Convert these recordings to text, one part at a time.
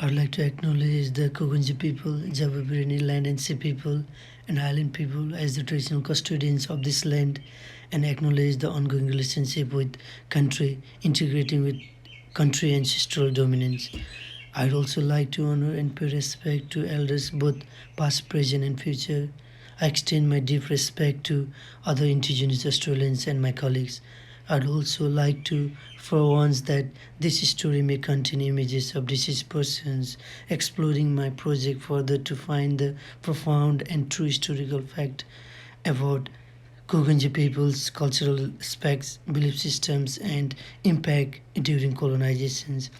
I'd like to acknowledge the Kogunji people, Javabirini land and sea people, and island people as the traditional custodians of this land, and acknowledge the ongoing relationship with country, integrating with country ancestral dominance. I'd also like to honor and pay respect to elders both past, present, and future. I extend my deep respect to other Indigenous Australians and my colleagues. I'd also like to forewarn that this story may contain images of deceased persons, exploring my project further to find the profound and true historical fact about Kogunji people's cultural aspects, belief systems, and impact during colonizations.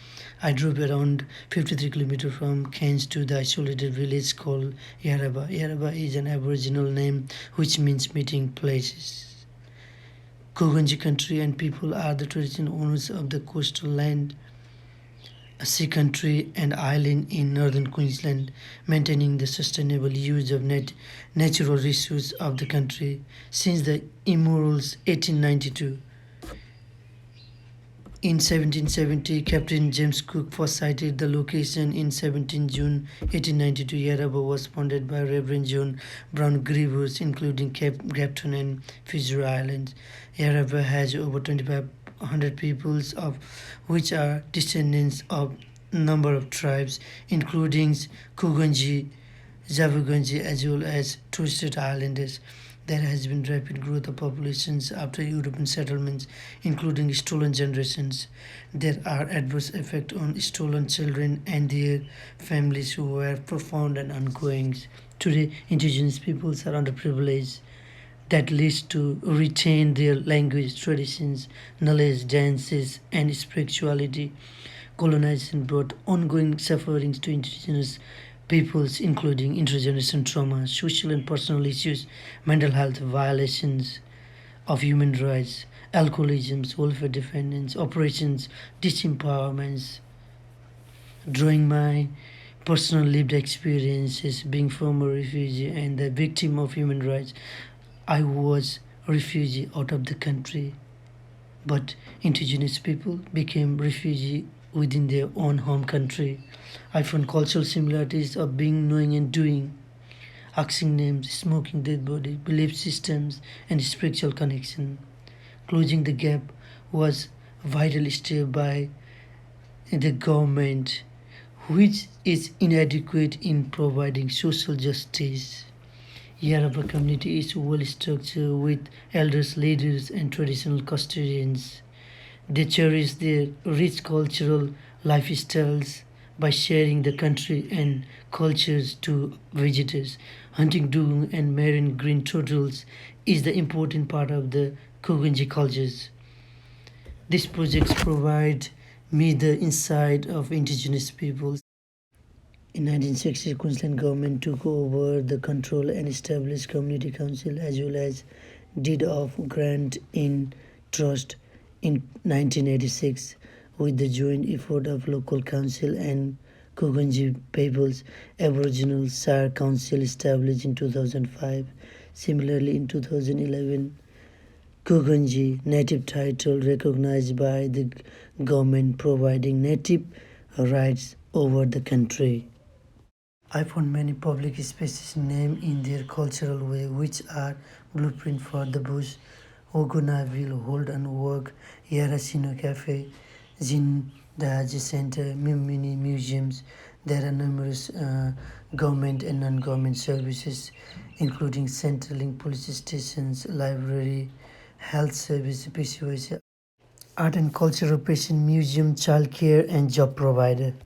I drove around 53 kilometers from Cairns to the isolated village called Yarrabah. Yarrabah is an Aboriginal name which means meeting places. Kogunji country and people are the traditional owners of the coastal land, a sea country and island in northern Queensland, maintaining the sustainable use of natural resources of the country since the Immorals 1892. In 1770, Captain James Cook first sighted the location. In 17 June 1892, Yarrabah was founded by Reverend John Brown Grievous, including Cape Grafton and Fitzroy Islands. Yarrabah has over 2,500 peoples, of which are descendants of a number of tribes, including Kogunji, Javugunji, as well as Torres Strait Islanders. There has been rapid growth of populations after European settlements, including stolen generations. There are adverse effects on stolen children and their families who were profound and ongoing. Today, indigenous peoples are underprivileged. That leads to retain their language, traditions, knowledge, dances, and spirituality. Colonization brought ongoing sufferings to indigenous peoples, including intergenerational trauma, social and personal issues, mental health violations of human rights, alcoholism, welfare dependence, operations, disempowerments. Drawing my personal lived experiences being former refugee and the victim of human rights, I was a refugee out of the country, but indigenous people became refugee within their own home country. I found cultural similarities of being, knowing, and doing, asking names, smoking dead body, belief systems, and spiritual connection. Closing the gap was a vital step by the government, which is inadequate in providing social justice. Yarrabah community is well structured with elders, leaders, and traditional custodians. They cherish their rich cultural lifestyles by sharing the country and cultures to visitors. Hunting dugong and marine green turtles is the important part of the Kogunji cultures. These projects provide me the insight of indigenous peoples. In 1960, Queensland government took over the control and established community council as well as deed of grant in trust in 1986 with the joint effort of local council and Kogunji peoples. Aboriginal Shire Council established in 2005. Similarly, in 2011, Kogunji native title recognized by the government providing native rights over the country. I found many public spaces named in their cultural way, which are blueprint for the bush. Ogunaville Hold and Work, Yarasino Cafe, Zindaji Center, mini museums. There are numerous government and non-government services, including Centrelink police stations, library, health service, PCOS, art and cultural patient museum, childcare, and job provider.